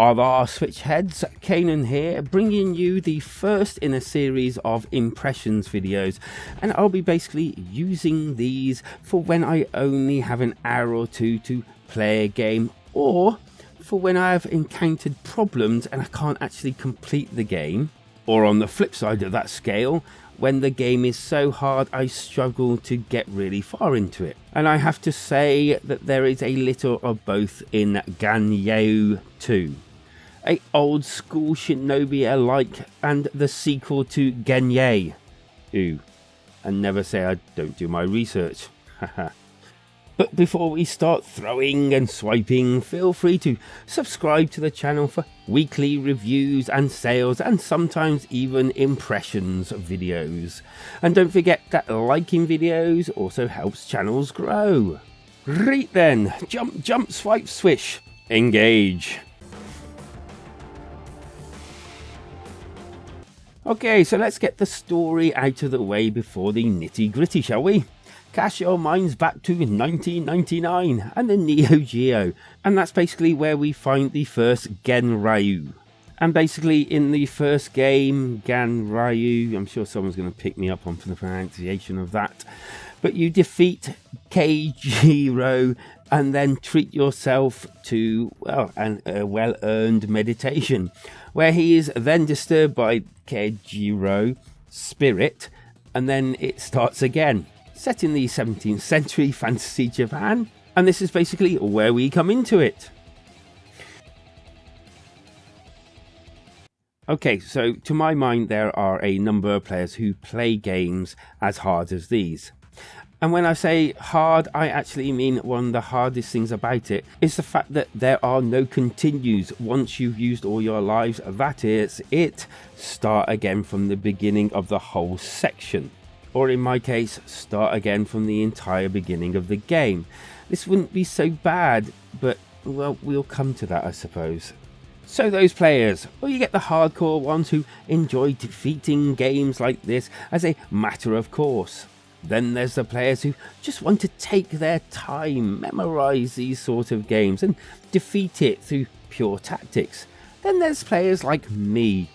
Our Switch Heads, Kanan here, bringing you the first in a series of impressions videos, and I'll be basically using these for when I only have an hour or two to play a game, or for when I have encountered problems and I can't actually complete the game, or on the flip side of that scale, when the game is so hard I struggle to get really far into it. And I have to say that there is a little of both in Ganryu 2. A old school shinobi alike, and the sequel to Ganryu. And never say I don't do my research. But before we start throwing and swiping, feel free to subscribe to the channel for weekly reviews and sales, and sometimes even impressions videos. And don't forget that liking videos also helps channels grow. Right then, jump, swipe, swish, engage. Okay, so let's get the story out of the way before the nitty gritty, shall we? Cast your minds back to 1999 and the Neo Geo, and that's basically where we find the first Ganryu. And basically in the first game, Ganryu, I'm sure someone's going to pick me up on the pronunciation of that, but you defeat Kojiro and then treat yourself to, well, a well-earned meditation, where he is then disturbed by Kojiro spirit, and then it starts again. Set in the 17th century fantasy Japan, and this is basically where we come into it. Okay, so to my mind there are a number of players who play games as hard as these. And when I say hard, I actually mean one of the hardest things about it is the fact that there are no continues once you've used all your lives. That is it. Start again from the beginning of the whole section. Or in my case, start again from the entire beginning of the game. This wouldn't be so bad, but well, we'll come to that, I suppose. So those players, well, you get the hardcore ones who enjoy defeating games like this as a matter of course. Then there's the players who just want to take their time, memorize these sort of games and defeat it through pure tactics. Then there's players like me.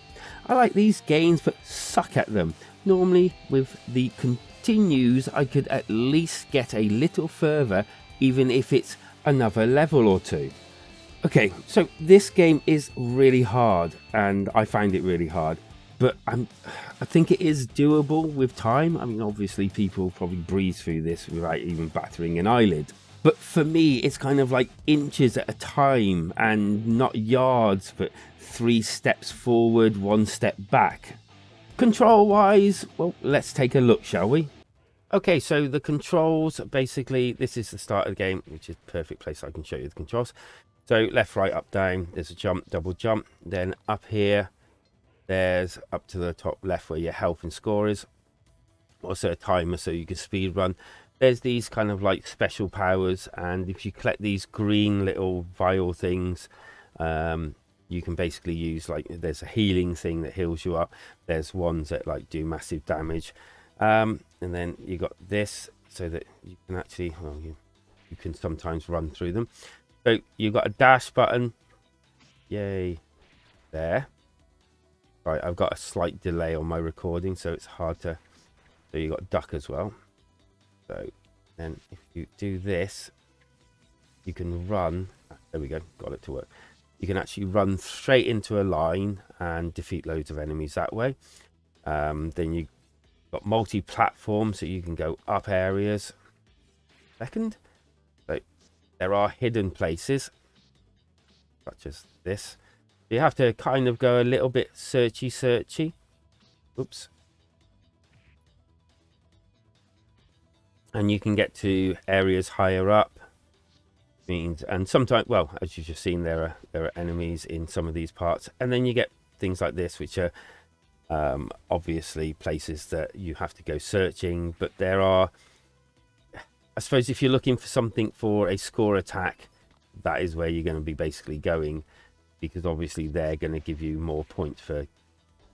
I like these games but suck at them. Normally with the continues I could at least get a little further, even if it's another level or two. Okay, so this game is really hard, and I find it really hard. But I think it is doable with time. I mean, obviously people probably breeze through this without even battering an eyelid. But for me, it's kind of like inches at a time, and not yards, but 3 steps forward, 1 step back. Control-wise, well, let's take a look, shall we? Okay, so the controls, basically, this is the start of the game, which is a perfect place I can show you the controls. So left, right, up, down, there's a jump, double jump. Then up here, there's up to the top left where your health and score is. Also a timer so you can speed run. There's these kind of like special powers, and if you collect these green little vial things, you can basically use, like, there's a healing thing that heals you up. There's ones that like do massive damage. And then you got this so that you can actually, well, you can sometimes run through them. So you've got a dash button. Yay. There. Right, I've got a slight delay on my recording, so it's hard to... So you've got duck as well. So then if you do this, you can run... There we go, got it to work. You can actually run straight into a line and defeat loads of enemies that way. Then you've got multi-platform, so you can go up areas. Second. So there are hidden places, such as this. You have to kind of go a little bit searchy. Oops. And you can get to areas higher up. And sometimes, well, as you've just seen, there are enemies in some of these parts. And then you get things like this, which are obviously places that you have to go searching. But there are, I suppose, if you're looking for something for a score attack, that is where you're going to be basically going, because obviously they're going to give you more points for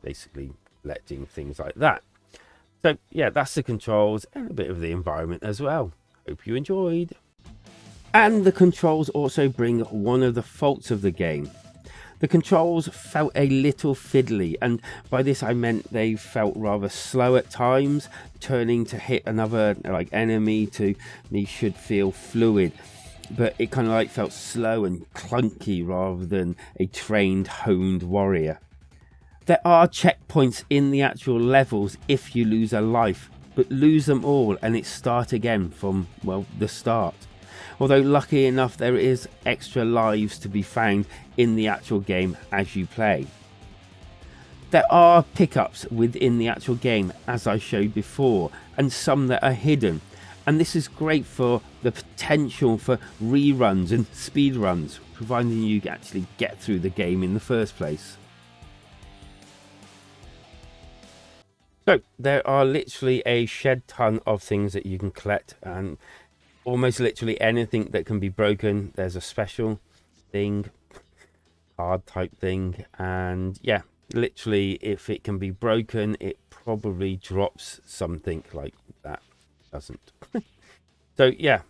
basically collecting things like that. So yeah, that's the controls and a bit of the environment as well. Hope you enjoyed. And the controls also bring one of the faults of the game. The controls felt a little fiddly, and by this I meant they felt rather slow at times. Turning to hit another enemy to me should feel fluid, but it kind of felt slow and clunky rather than a trained, honed warrior. There are checkpoints in the actual levels if you lose a life, but lose them all and it start again from, well, the start. Although lucky enough there is extra lives to be found in the actual game as you play. There are pickups within the actual game as I showed before, and some that are hidden, and this is great for the potential for reruns and speedruns, providing you actually get through the game in the first place. So there are literally a shed ton of things that you can collect, and almost literally anything that can be broken. There's a special thing, card type thing, and yeah, literally if it can be broken it probably drops something like that. Doesn't. So yeah,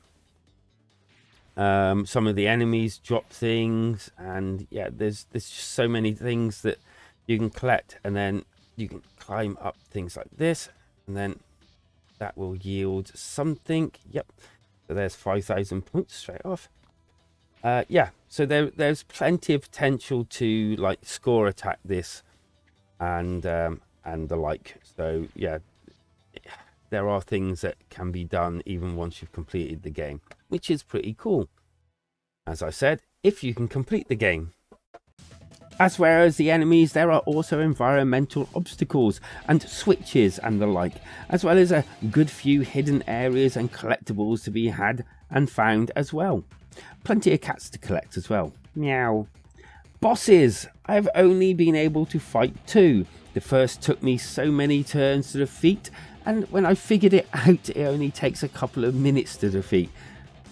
some of the enemies drop things, and yeah, there's just so many things that you can collect, and then you can climb up things like this, and then that will yield something. Yep, so there's 5,000 points straight off. Yeah, so there's plenty of potential to score attack this and the like. So yeah, there are things that can be done even once you've completed the game, which is pretty cool. As I said, if you can complete the game. As well as the enemies, there are also environmental obstacles and switches and the like, as well as a good few hidden areas and collectibles to be had and found as well. Plenty of cats to collect as well. Meow. Bosses! I've only been able to fight 2. The first took me so many turns to defeat, and when I figured it out, it only takes a couple of minutes to defeat.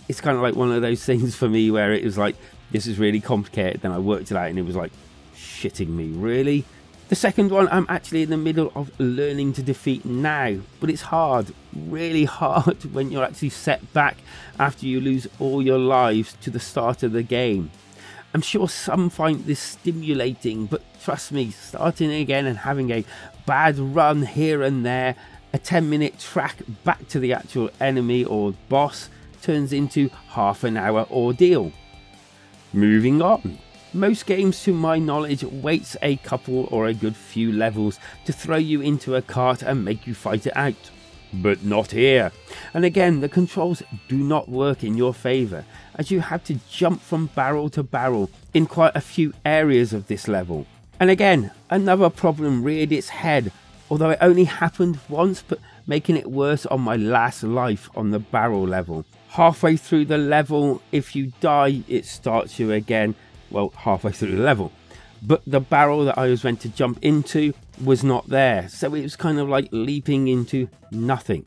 It's kind of like one of those things for me where it was like, this is really complicated, then I worked it out and it was like, shitting me, really? The second one I'm actually in the middle of learning to defeat now, but it's hard, really hard when you're actually set back after you lose all your lives to the start of the game. I'm sure some find this stimulating, but trust me, starting again and having a bad run here and there, a 10-minute track back to the actual enemy or boss turns into half an hour ordeal. Moving on. Most games, to my knowledge, waits a couple or a good few levels to throw you into a cart and make you fight it out. But not here. And again, the controls do not work in your favour, as you have to jump from barrel to barrel in quite a few areas of this level. And again, another problem reared its head, although it only happened once, but making it worse on my last life on the barrel level. Halfway through the level, if you die, it starts you again. Well, halfway through the level, but the barrel that I was meant to jump into was not there, so it was kind of like leaping into nothing.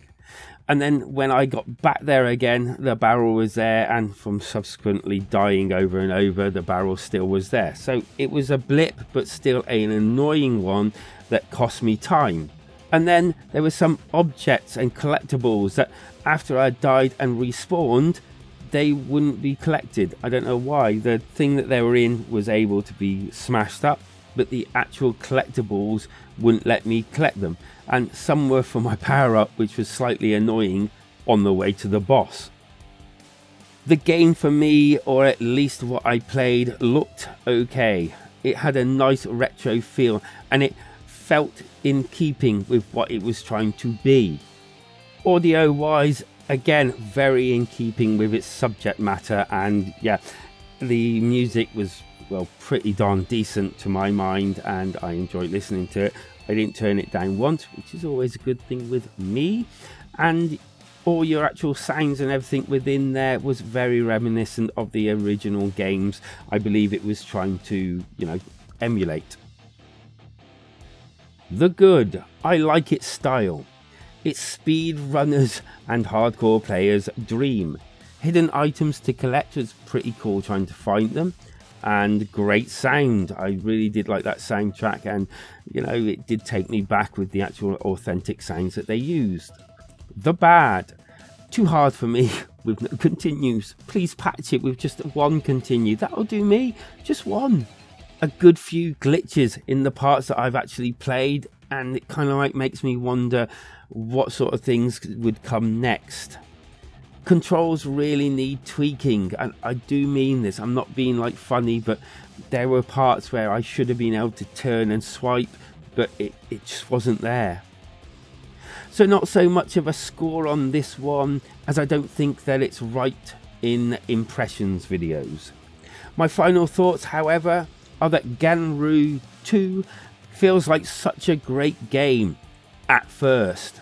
And then when I got back there again, the barrel was there, and from subsequently dying over and over, the barrel still was there. So it was a blip, but still an annoying one that cost me time. And then there were some objects and collectibles that after I died and respawned, they wouldn't be collected. I don't know why. The thing that they were in was able to be smashed up, but the actual collectibles wouldn't let me collect them. And some were for my power up, which was slightly annoying on the way to the boss. The game for me, or at least what I played, looked okay. It had a nice retro feel and it felt in keeping with what it was trying to be. Audio wise, again, very in keeping with its subject matter, and yeah, the music was, well, pretty darn decent to my mind, and I enjoyed listening to it. I didn't turn it down once, which is always a good thing with me, and all your actual sounds and everything within there was very reminiscent of the original games I believe it was trying to, emulate. The good, I like its style. It's speed runners and hardcore players' dream. Hidden items to collect was pretty cool trying to find them, and great sound. I really did like that soundtrack, and it did take me back with the actual authentic sounds that they used. The bad, too hard for me with no continues. Please patch it with just one continue. That'll do me, just one. a good few glitches in the parts that I've actually played, and it kind of like makes me wonder what sort of things would come next. Controls really need tweaking, and I do mean this. I'm not being like funny, but there were parts where I should have been able to turn and swipe, but it just wasn't there. So not so much of a score on this one, as I don't think that it's right in impressions videos. My final thoughts, however, are that Ganryu 2 feels like such a great game at first,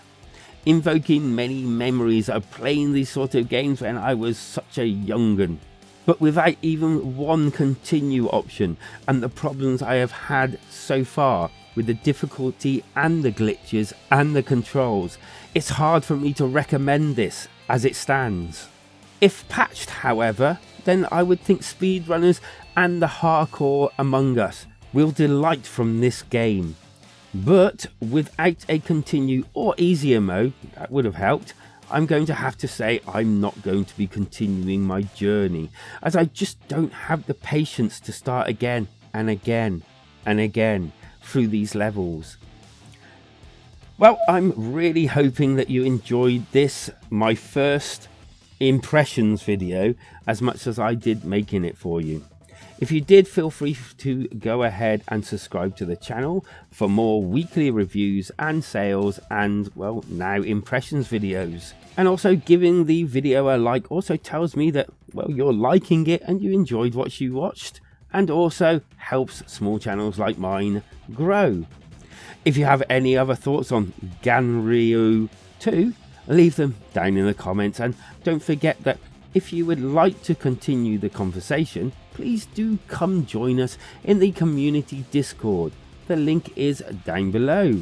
invoking many memories of playing these sort of games when I was such a young'un, but without even one continue option, and the problems I have had so far with the difficulty and the glitches and the controls, it's hard for me to recommend this as it stands. If patched, however, then I would think speedrunners and the hardcore among us will delight from this game. But without a continue or easier mode, that would have helped, I'm going to have to say I'm not going to be continuing my journey, as I just don't have the patience to start again and again and again through these levels. Well, I'm really hoping that you enjoyed this, my first impressions video, as much as I did making it for you. If you did, feel free to go ahead and subscribe to the channel for more weekly reviews and sales and, well, now impressions videos. And also giving the video a like also tells me that, well, you're liking it and you enjoyed what you watched, and also helps small channels like mine grow. If you have any other thoughts on Ganryu 2, leave them down in the comments, and don't forget that if you would like to continue the conversation, please do come join us in the community Discord. The link is down below,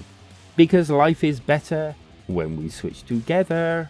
because life is better when we switch together.